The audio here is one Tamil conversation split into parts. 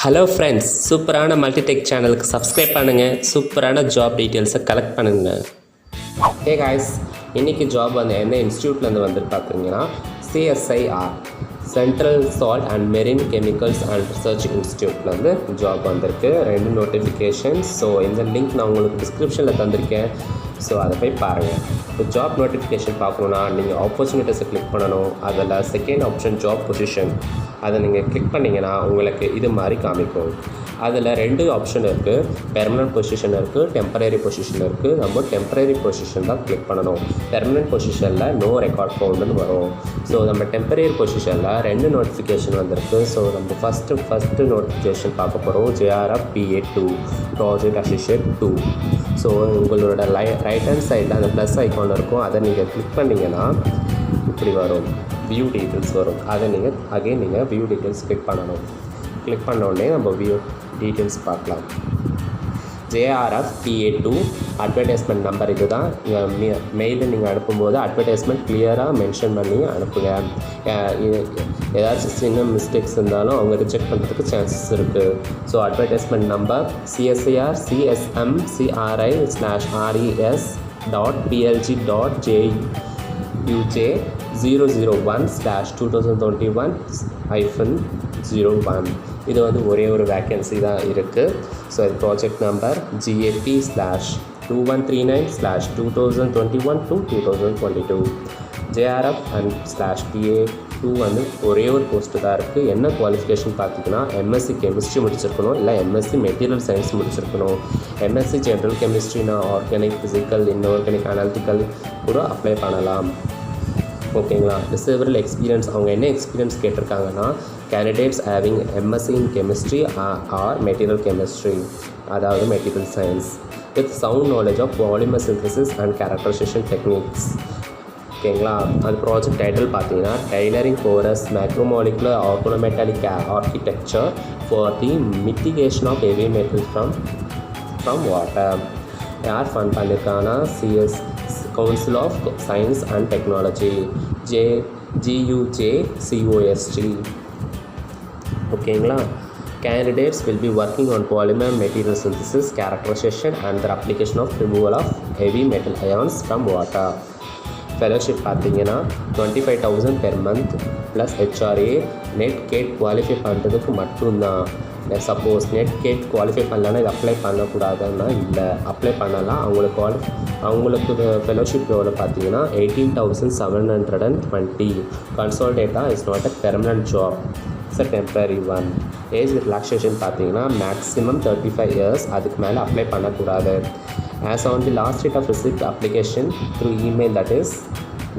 ஹலோ ஃப்ரெண்ட்ஸ், சூப்பரான மல்டிடெக் சேனலுக்கு சப்ஸ்கிரைப் பண்ணுங்கள். சூப்பரான ஜாப் டீட்டெயில்ஸை கலெக்ட் பண்ணுங்கள். ஹே காய்ஸ், இன்றைக்கி ஜாப் வந்து எந்த இன்ஸ்டியூட்லேருந்து வந்து பார்த்தீங்கன்னா CSIR central salt and marine chemicals and research இன்ஸ்டியூட்லேருந்து ஜாப் வந்திருக்கு. 2 நோட்டிஃபிகேஷன்ஸ். ஸோ இந்த லிங்க் நான் உங்களுக்கு டிஸ்கிரிப்ஷனில் தந்திருக்கேன். ஸோ அதை போய் பாருங்கள். இப்போ ஜாப் நோட்டிஃபிகேஷன் பார்க்கணுன்னா நீங்கள் ஆப்பர்ச்சுனிட்டிஸை கிளிக் பண்ணணும். அதில் செகண்ட் ஆப்ஷன் ஜாப் பொசிஷன், அதை நீங்கள் கிளிக் பண்ணிங்கன்னா உங்களுக்கு இது மாதிரி காமிக்கும். அதில் 2 ஆப்ஷன் இருக்குது. பெர்மனன்ட் பொசிஷன் இருக்குது, டெம்பரரி பொசிஷன் இருக்குது. நம்ம டெம்பரரி பொசிஷன் தான் கிளிக் பண்ணணும். பெர்மனன்ட் பொசிஷனில் நோ ரெக்கார்ட் ஃபவுண்டுன்னு வரும். ஸோ நம்ம டெம்பரரி பொசிஷனில் 2 நோட்டிஃபிகேஷன் வந்திருக்கு. ஸோ நம்ம ஃபஸ்ட்டு நோட்டிஃபிகேஷன் பார்க்க போகிறோம். JRF PA2 project assistant 2. So உங்களோட ரைட் ஹேண்ட் சைடில் அந்த ப்ளஸ் ஐக்கான் இருக்கும். அதை நீங்கள் கிளிக் பண்ணிங்கன்னா இப்படி வரும், வியூ டீட்டெயில்ஸ் வரும். அதை நீங்கள் வியூ டீட்டெயில்ஸ் கிளிக் பண்ணணும். கிளிக் பண்ண உடனே நம்ம வியூ டீட்டெயில்ஸ் பார்க்கலாம். JRF PA2 அட்வர்டைஸ்மெண்ட் நம்பர் இது தான். மெயிலில் நீங்கள் அனுப்பும்போது அட்வர்டைஸ்மெண்ட் கிளியராக மென்ஷன் பண்ணி அனுப்புங்க. ஏதாச்சும் சின்ன மிஸ்டேக்ஸ் இருந்தாலும் அவங்க ரிஜெக்ட் பண்ணுறதுக்கு சான்சஸ் இருக்குது. So advertisement number CSIR CSMCRI/RES.PLG.JUJ001/2021-01. இது வந்து ஒரே ஒரு வேக்கன்சி தான் இருக்குது. ஸோ இது project number GAP/2139/2021-2022. JRF and /PA2 வந்து ஒரே ஒரு போஸ்ட்டு தான் இருக்குது. என்ன குவாலிஃபிகேஷன் பார்த்திங்கன்னா MSc கெமிஸ்ட்ரி முடிச்சிருக்கணும், இல்லை MSc மெட்டீரியல் சயின்ஸ் முடிச்சிருக்கணும். MSc ஜென்ரல் கெமிஸ்ட்ரினா ஆர்கானிக், ஃபிசிக்கல், இன்ஆர்கானிக், அனாலிட்டிக்கல் கூட அப்ளை பண்ணலாம். ஓகேங்களா. ரிசர்வல் எக்ஸ்பீரியன்ஸ், அவங்க என்ன எக்ஸ்பீரியன்ஸ் கேட்டிருக்காங்கன்னா candidates having MSc in chemistry or material chemistry, அதாவது material science, with sound knowledge of polymer synthesis and characterisation techniques. ஓகேங்களா. அது ப்ராஜெக்ட் டைட்டில் பார்த்தீங்கன்னா tailoring porous macromolecular organometallic architecture for the mitigation of heavy metal from water. யார் ஃபண்ட் பண்ணியிருக்காங்கன்னா CS council of science and technology, GUJCOST. ஓகேங்களா. Candidates will be working on polymer material synthesis, characterization and the application of removal of heavy metal ions from water. Fellowship பார்த்தீங்கன்னா 25,000 per month plus HRA. NET GATE qualify பண்ணுறதுக்கு மட்டும்தான். சப்போஸ் நெட் கேட் குவாலிஃபை பண்ணலன்னா இது அப்ளை பண்ணக்கூடாதுன்னா இல்லை, அப்ளை பண்ணலாம். அவங்களுக்கு ஃபெலோஷிப் எவ்வளோ பார்த்தீங்கன்னா 18,720. கன்சால்டேட்டாக is not a permanent job, it's a temporary one. Age relaxation பார்த்தீங்கன்னா மேக்ஸிமம் 35 years, அதுக்கு மேலே அப்ளை பண்ணக்கூடாது. As on the last date of receipt application through email, that is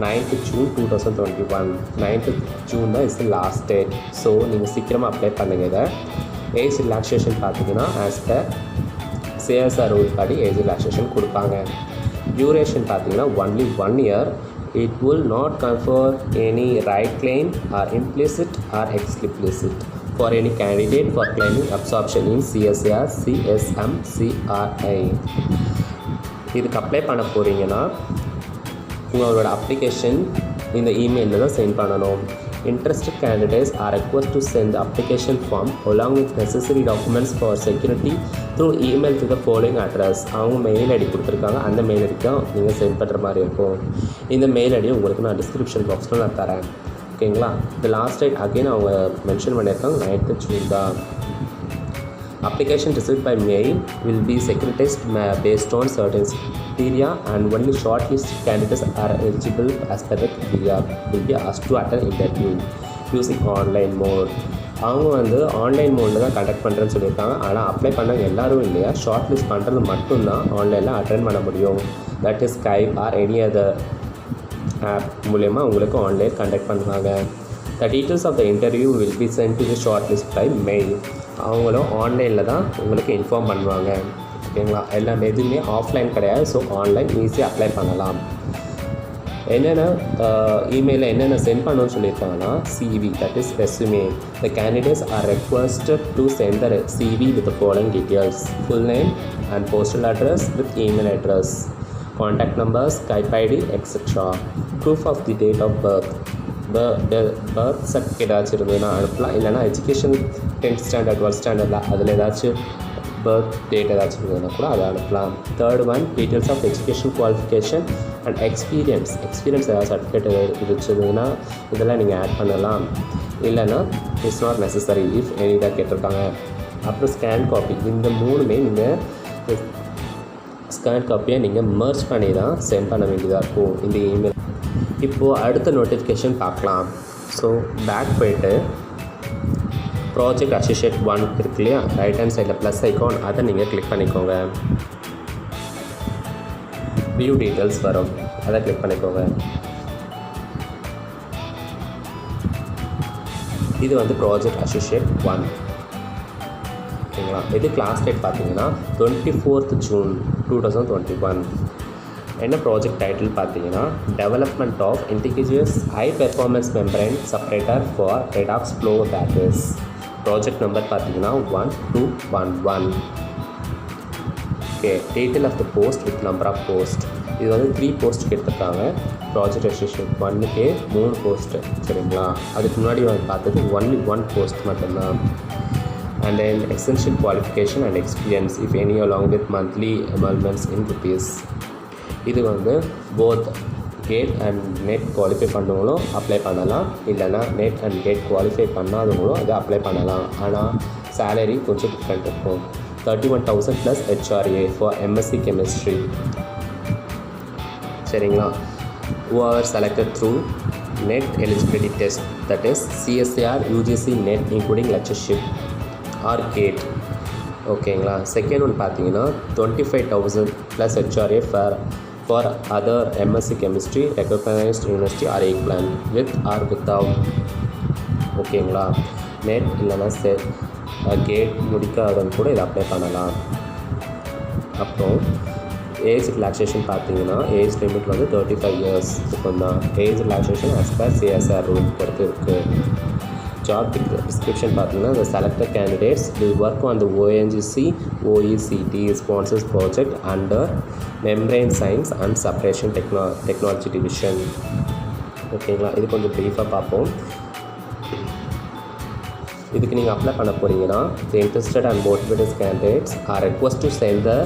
9th June 2021. 9th June தான் is the last date. So நீங்கள் சீக்கிரமாக அப்ளை பண்ணுங்க. இதை ஏஜ் ரிலாக்ஸேஷன் பார்த்தீங்கன்னா ஆஸ் பர் CSR ரூல் படி ஏஜ் ரிலாக்ஸேஷன் கொடுப்பாங்க. டியூரேஷன் பார்த்தீங்கன்னா only 1 year. It will not confer any right claim or implicit or explicit for any candidate for claiming absorption in CSIR CSMCRI. இதுக்கு அப்ளை பண்ண போகிறீங்கன்னா உங்களோட அப்ளிகேஷன் இந்த இமெயிலில் தான் சென்ட் பண்ணணும். Interested candidates are requested to send the application form along with necessary documents for security through email to the following address. அவங்க மெயில் ஐடி கொடுத்துருக்காங்க, அந்த மெயில் ஐடி தான் நீங்கள் சென்ட் பண்ணுற மாதிரி இருக்கும். இந்த மெயில் ஐடி உங்களுக்கு நான் டிஸ்கிரிப்ஷன் பாக்ஸில் நான் தரேன். ஓகேங்களா. இந்த லாஸ்ட் டேட் அகெயின் அவங்க மென்ஷன் பண்ணியிருக்காங்க 9th June தான். Application received by mail will be securitized based on certain criteria, and only shortlisted candidates are eligible as per the criteria will be asked to attend interview using online mode. அவங்க வந்து ஆன்லைன் மோடில் தான் கண்டக்ட் பண்ணுறேன்னு சொல்லியிருக்காங்க. ஆனால் அப்ளை பண்ணவங்க எல்லோரும் இல்லையா, ஷார்ட் லிஸ்ட் பண்ணுறது மட்டும்தான் ஆன்லைனில் அட்டென்ட் பண்ண முடியும். That is Skype or any other app மூலயமா உங்களுக்கு ஆன்லைன் கண்டக்ட் பண்ணுவாங்க. The details of the interview will be sent to the shortlist by mail. அவங்களும் ஆன்லைனில் தான் உங்களுக்கு இன்ஃபார்ம் பண்ணுவாங்க. ஓகேங்களா. எல்லாமே எதுவுமே ஆஃப்லைன் கிடையாது. ஸோ ஆன்லைன் ஈஸியாக அப்ளை பண்ணலாம். என்னென்ன இமெயிலில் என்னென்ன சென்ட் பண்ணணும்னு சொல்லியிருக்காங்கன்னா CV, that is resume. The candidates are requested to send the CV with the following details: full name and postal address with email address, contact numbers, Skype ID, etc. Proof of the date of birth, birth certificate ஏதாச்சும் இருந்ததுன்னா அனுப்பலாம். இல்லைனா எஜுகேஷன் 10th ஸ்டாண்டர்ட் 12th ஸ்டாண்டர்டில் அதில் ஏதாச்சும் பர்த் டேட் ஏதாச்சும் இருந்ததுன்னா கூட அதை அனுப்பலாம். Third one, details of education qualification and experience ஏதாவது சர்டிஃபிகேட் இருந்துச்சுன்னா இதெல்லாம் நீங்கள் ஆட் பண்ணலாம். இல்லைனா it's not necessary if any தான் கேட்டிருக்காங்க. அப்புறம் ஸ்கேன் காப்பி, இந்த மூணுமே நீங்கள் ஸ்கேன் காப்பியை நீங்கள் மர்ஜ் பண்ணி தான் சென்ட் பண்ண வேண்டியதாக இருக்கும் இந்த இமெயில். இப்போது அடுத்த நோட்டிஃபிகேஷன் பார்க்கலாம். ஸோ பேக் போய்ட்டு ப்ராஜெக்ட் அசோசியேட் 1 இருக்கு இல்லையா, ரைட் ஹேண்ட் சைடில் ப்ளஸ் ஐக்கான், அதை நீங்கள் கிளிக் பண்ணிக்கோங்க. வியூ டீட்டெயில்ஸ் வரும், அதை கிளிக் பண்ணிக்கோங்க. இது வந்து ப்ராஜெக்ட் அசோசியேட் 1 ஓகேங்களா. இது கிளாஸ் டேட் பார்த்தீங்கன்னா 24th June 2021. என்ன ப்ராஜெக்ட் டைட்டில் பார்த்தீங்கன்னா development of indigenous high performance membrane separator for redox flow batteries. Project number பார்த்தீங்கன்னா 1211. Okay, detail of the post with number of post. இது வந்து 3 போஸ்ட்டுக்கு எடுத்துருக்காங்க. ப்ராஜெக்ட் அசோசியேட் 1க்கே 3 போஸ்ட்டு, சரிங்களா. அதுக்கு முன்னாடி வந்து பார்த்தது ஒன்லி 1 போஸ்ட் மட்டும்தான். And then essential qualification and experience if any along with monthly emoluments in rupees. இது வந்து both GATE and NET qualify பண்ணவங்களும் அப்ளை பண்ணலாம். இல்லைனா நெட் அண்ட் கேட் குவாலிஃபை பண்ணாதவங்களும் அதை அப்ளை பண்ணலாம். ஆனால் சேலரி கொஞ்சம் டிஃப்ரெண்ட் இருக்கும். 31,000 + HRA ஃபார் MSc Chemistry, சரிங்களா. whoever selected through net eligibility test, that is CSIR UGC net including lectureship or GATE, ஓகேங்களா. செகண்ட் ஒன் பார்த்தீங்கன்னா 25,000 + HRA for other MSc Chemistry recognized university or equivalent with or without, ஓகேங்களா. நெட் இல்லைனா கேட் முடிக்காதவங்க கூட இதை அப்ளை பண்ணலாம். அப்புறம் ஏஜ் ரிலாக்ஸேஷன் பார்த்தீங்கன்னா ஏஜ் லிமிட் வந்து 35 years தான். Age relaxation as per CSR rule பொறுத்து இருக்குது. ஜாப் டிஸ்கிரிப்ஷன் பார்த்தீங்கன்னா the selected candidates will work on the ONGC OECD sponsors project under membrane science and separation technology division, ஓகேங்களா. இது கொஞ்சம் ப்ரீஃபாக பார்ப்போம். இதுக்கு நீங்கள் அப்ளை பண்ண போகிறீங்கன்னா the interested and motivated candidates are requested to send the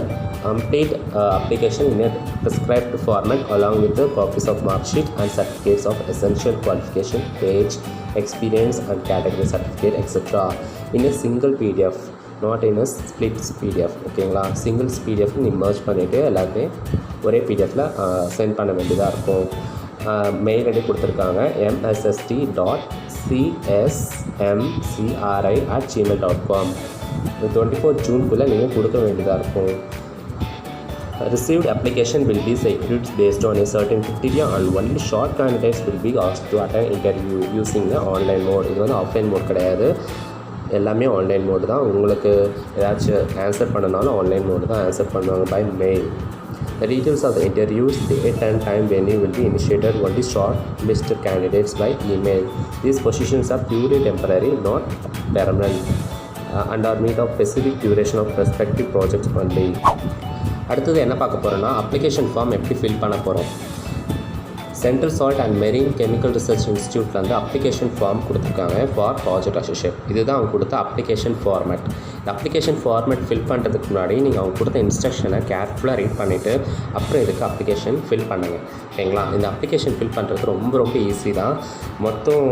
complete application in a prescribed format along with the copies of mark sheet and certificates of essential qualification, age, experience and category certificate etc. in a single PDF, not in a split PDF, ஓகேங்களா. சிங்கிள்ஸ் PDF நீங்கள் மர்ஜ் பண்ணிவிட்டு எல்லாத்தையுமே ஒரே PDFல சென்ட் பண்ண வேண்டியதாக இருக்கும். மெயில் ஐடி கொடுத்துருக்காங்க mssd.csmcri@gmail.com. 24 Juneக்குள்ளே நீங்கள் கொடுக்க வேண்டியதாக இருக்கும். Received application will be selected based on a certain criteria and only short candidates will be asked to attend interview using the online mode. இது வந்து ஆஃப்லைன் மோட் கிடையாது, எல்லாமே ஆன்லைன் மோடு தான். உங்களுக்கு ஏதாச்சும் ஆன்சர் பண்ணனாலும் ஆன்லைன் மோடு தான் ஆன்சர் பண்ணுவாங்க by mail. The details of the interviews, date and time venue will be initiated only short list candidates by email. These positions are purely temporary, not permanent, and are meet of specific duration of respective projects only. அடுத்தது என்ன பார்க்க போகிறோன்னா அப்ளிகேஷன் ஃபார்ம் எப்படி ஃபில் பண்ண போகிறோம். Central salt and marine chemical research இன்ஸ்டியூட்லேருந்து அப்ளிகேஷன் ஃபார்ம் கொடுத்துருக்காங்க ஃபார் ப்ராஜெக்ட் அசோசியேட். இதுதான் அவங்க கொடுத்த அப்ளிகேஷன் ஃபார்மேட். இந்த அப்ளிகேஷன் ஃபார்மேட் ஃபில் பண்ணுறதுக்கு முன்னாடி நீங்கள் அவங்க கொடுத்த இன்ஸ்ட்ரக்ஷனை கேர்ஃபுல்லாக ரீட் பண்ணிவிட்டு அப்புறம் இதுக்கு அப்ளிகேஷன் ஃபில் பண்ணுங்கள், ஓகேங்களா. இந்த அப்ளிகேஷன் ஃபில் பண்ணுறது ரொம்ப ஈஸி தான். மொத்தம்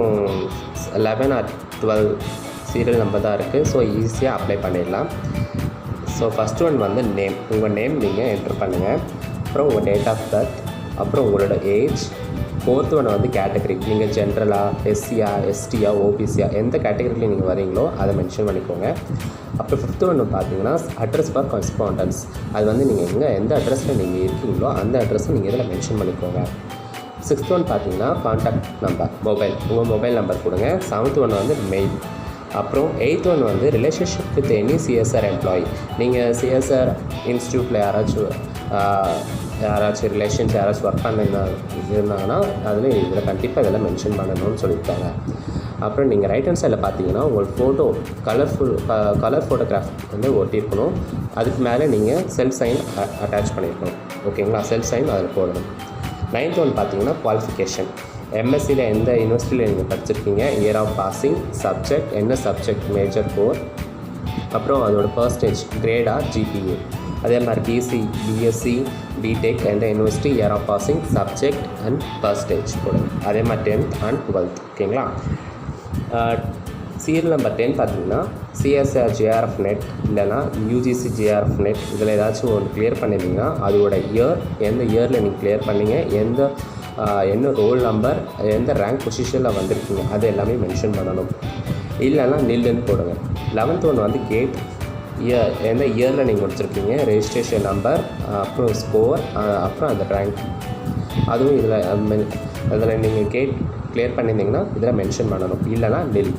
11 or 12 சீரியல் நம்பர் தான் இருக்குது. ஸோ ஈஸியாக அப்ளை பண்ணிடலாம். ஸோ ஃபஸ்ட் ஒன் வந்து நேம். உங்கள் நேம் நீங்கள் என்ட்ரு பண்ணுங்கள். அப்புறம் உங்கள் டேட் ஆஃப் பர்த், அப்புறம் உங்களோட ஏஜ். ஃபோர்த் ஒன் வந்து கேட்டகரி. நீங்கள் ஜென்ரலாக, எஸ்சியா, எஸ்டியா, ஓபிசியா எந்த கேட்டகரியில் நீங்கள் வரீங்களோ அதை மென்ஷன் பண்ணிக்கோங்க. அப்புறம் ஃபிஃப்த் ஒன்று பார்த்தீங்கன்னா அட்ரஸ் ஃபார் கரஸ்பாண்டன்ஸ். அது வந்து நீங்கள் எந்த அட்ரஸில் நீங்கள் இருக்கீங்களோ அந்த அட்ரஸை நீங்கள் இதில் மென்ஷன் பண்ணிக்கோங்க. சிக்ஸ்த் ஒன் பார்த்தீங்கன்னா கான்டாக்ட் நம்பர், மொபைல், உங்கள் மொபைல் நம்பர் கொடுங்க. செவன்த் ஒன்று வந்து மெயில். அப்புறம் எயித் ஒன் வந்து relationship with any CSR employee. நீங்கள் சிஎஸ்ஆர் இன்ஸ்டியூட்டில் யாராச்சும் ரிலேஷன்ஸ் யாராச்சும் ஒர்க் இருந்தாங்கன்னா இதில் கண்டிப்பாக இதெல்லாம் மென்ஷன் பண்ணணும்னு சொல்லியிருக்காங்க. அப்புறம் நீங்கள் ரைட் ஹேண்ட் சைடில் பார்த்தீங்கன்னா உங்களுக்கு ஃபோட்டோ கலர் ஃபோட்டோகிராஃப் வந்து ஒட்டியிருக்கணும். அதுக்கு மேலே நீங்கள் செல்ஃப் சைன் அட்டாச் பண்ணியிருக்கணும், ஓகேங்களா. செல்ஃப் சைன் அதில் போடணும். நைன்த் ஒன் பார்த்தீங்கன்னா குவாலிஃபிகேஷன். எம்எஸ்சியில் எந்த யூனிவர்சிட்டியில் நீங்கள் படிச்சிருக்கீங்க, இயர் ஆஃப் பாசிங், சப்ஜெக்ட் என்ன சப்ஜெக்ட் மேஜர் கோர், அப்புறம் அதோட பர்சன்டேஜ் கிரேடா ஜிபிஏ. அதே மாதிரி பிசி, பிஎஸ்சி, பிடெக் எந்த university, year of passing, subject and percentage போடுங்க. அதே மாதிரி 10th அண்ட் 12th. ஓகேங்களா. சீரியல் நம்பர் 10 பார்த்தீங்கன்னா சிஎஸ்ஆர் ஜேஆர்எஃப் நெட் இல்லைனா யூஜிசி ஜேஆர்எஃப் நெட் இதில் ஏதாச்சும் ஒன்று கிளியர் பண்ணியிருந்தீங்கன்னா அதோட இயர், எந்த இயரில் நீங்கள் கிளியர் பண்ணீங்க, என்ன ரோல் நம்பர், எந்த ரேங்க் பொசிஷனில் வந்திருக்கீங்க அது எல்லாமே மென்ஷன் பண்ணணும். இல்லைன்னா நில்லுன்னு போடுங்க. 11th ஒன்று வந்து கேட் இயர், எந்த இயரில் நீங்கள் முடிச்சிருக்கீங்க, ரெஜிஸ்ட்ரேஷன் நம்பர், அப்புறம் ஸ்கோர், அப்புறம் அந்த ரேங்க் அதுவும் இதில் நீங்கள் கேட் கிளியர் பண்ணியிருந்தீங்கன்னா இதில் மென்ஷன் பண்ணணும். இல்லைனா நில்.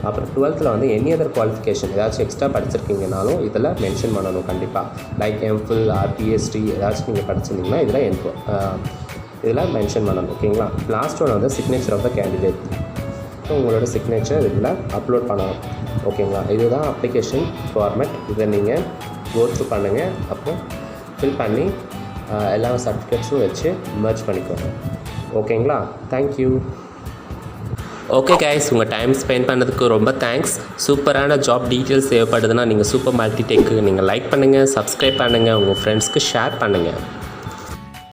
அப்புறம் 12th வந்து எனி அதர் குவாலிஃபிகேஷன் ஏதாச்சும் எக்ஸ்ட்ரா படிச்சிருக்கீங்கனாலும் இதில் மென்ஷன் பண்ணணும் கண்டிப்பாக. லைக் எம்ஃபில் ஆர் பிஹெச்டி ஏதாச்சும் நீங்கள் படிச்சிருந்தீங்கன்னா இதில் மென்ஷன் பண்ணணும். ஓகேங்களா. லாஸ்ட் ஒன் வந்து சிக்னேச்சர் ஆஃப் த கேண்டிடேட். உங்களோட சிக்னேச்சர் இதில் அப்லோட் பண்ணணும். ஓகேங்களா. இதுதான் அப்ளிகேஷன் ஃபார்மேட். இதை நீங்கள் கோ த்ரூ பண்ணுங்கள். அப்புறம் ஃபில் பண்ணி எல்லா சர்டிஃபிகேட்ஸும் வச்சு மெர்ஜ் பண்ணிக்கோங்க. ஓகேங்களா. தேங்க்யூ. ஓகே கைஸ், உங்கள் டைம் ஸ்பெண்ட் பண்ணதுக்கு ரொம்ப தேங்க்ஸ். சூப்பரான ஜாப் டீட்டெயில்ஸ் தேவைப்படுதுன்னா நீங்கள் சூப்பர் மல்டிடெக்கு நீங்கள் லைக் பண்ணுங்கள், சப்ஸ்கிரைப் பண்ணுங்கள், உங்கள் ஃப்ரெண்ட்ஸ்க்கு ஷேர் பண்ணுங்கள்.